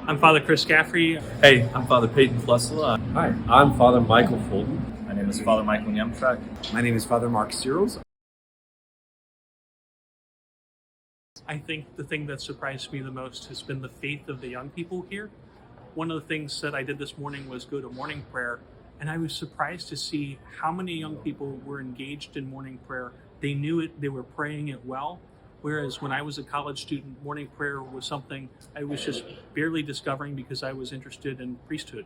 I'm Father Chris Gaffrey. Hey, I'm Father Peyton Flessel. Hi, I'm Father Michael Fulton. My name is Father Michael Nyemchuk. My name is Father Mark Searles. I think the thing that surprised me the most has been the faith of the young people here. One of the things that I did this morning was go to morning prayer, and I was surprised to see how many young people were engaged in morning prayer. They knew it, they were praying it well. Whereas when I was a college student, morning prayer was something I was just barely discovering because I was interested in priesthood.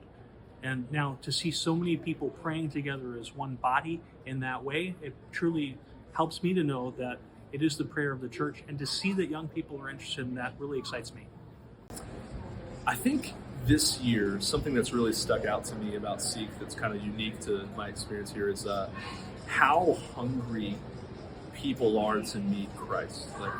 And now to see so many people praying together as one body in that way, it truly helps me to know that it is the prayer of the church. And to see that young people are interested in that really excites me. I think this year, something that's really stuck out to me about Seek that's kind of unique to my experience here is how hungry people are to meet Christ. Like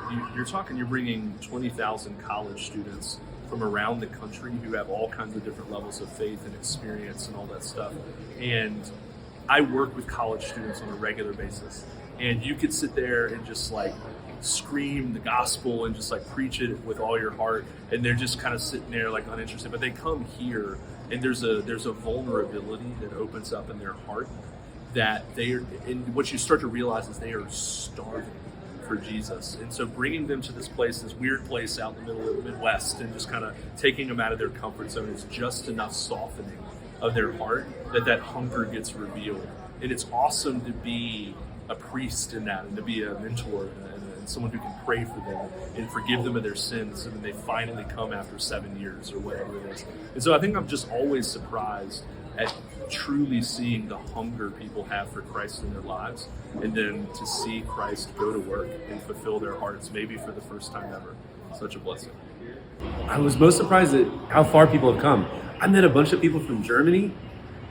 you're bringing 20,000 college students from around the country who have all kinds of different levels of faith and experience and all that stuff. And I work with college students on a regular basis. And you could sit there and just like scream the gospel and just like preach it with all your heart. And they're just kind of sitting there like uninterested. But they come here and there's a vulnerability that opens up in their heart that and what you start to realize is they are starving for Jesus. And so bringing them to this weird place out in the middle of the Midwest, and just kind of taking them out of their comfort zone is just enough softening of their heart that hunger gets revealed. And it's awesome to be a priest in that, and to be a mentor and someone who can pray for them and forgive them of their sins, and then they finally come after 7 years or whatever it is. And so I think I'm just always surprised at truly seeing the hunger people have for Christ in their lives, and then to see Christ go to work and fulfill their hearts, maybe for the first time ever. Such a blessing. I was most surprised at how far people have come. I met a bunch of people from Germany,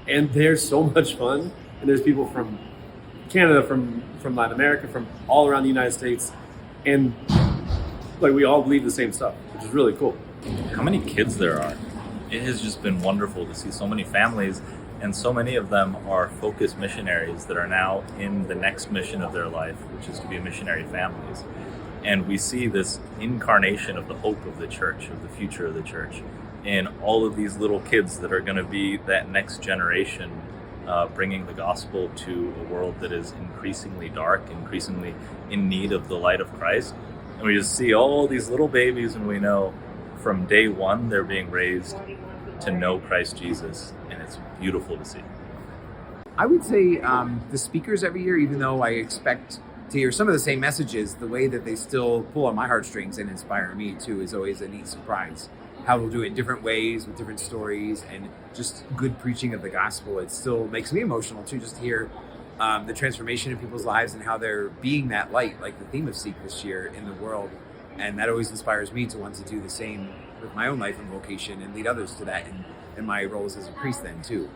and they're so much fun. And there's people from Canada, from Latin America, from all around the United States, and like we all believe the same stuff, which is really cool. How many kids there are. It has just been wonderful to see so many families, and so many of them are focused missionaries that are now in the next mission of their life, which is to be missionary families. And we see this incarnation of the hope of the church, of the future of the church, in all of these little kids that are going to be that next generation, bringing the gospel to a world that is increasingly dark, increasingly in need of the light of Christ. And we just see all these little babies, and we know from day one they're being raised to know Christ Jesus, and it's beautiful to see. I would say the speakers every year, even though I expect to hear some of the same messages, the way that they still pull on my heartstrings and inspire me too is always a neat surprise. How they'll do it in different ways with different stories and just good preaching of the gospel. It still makes me emotional too, just to hear the transformation in people's lives and how they're being that light, like the theme of Seek this year in the world. And that always inspires me to want to do the same with my own life and vocation and lead others to that in my roles as a priest then too.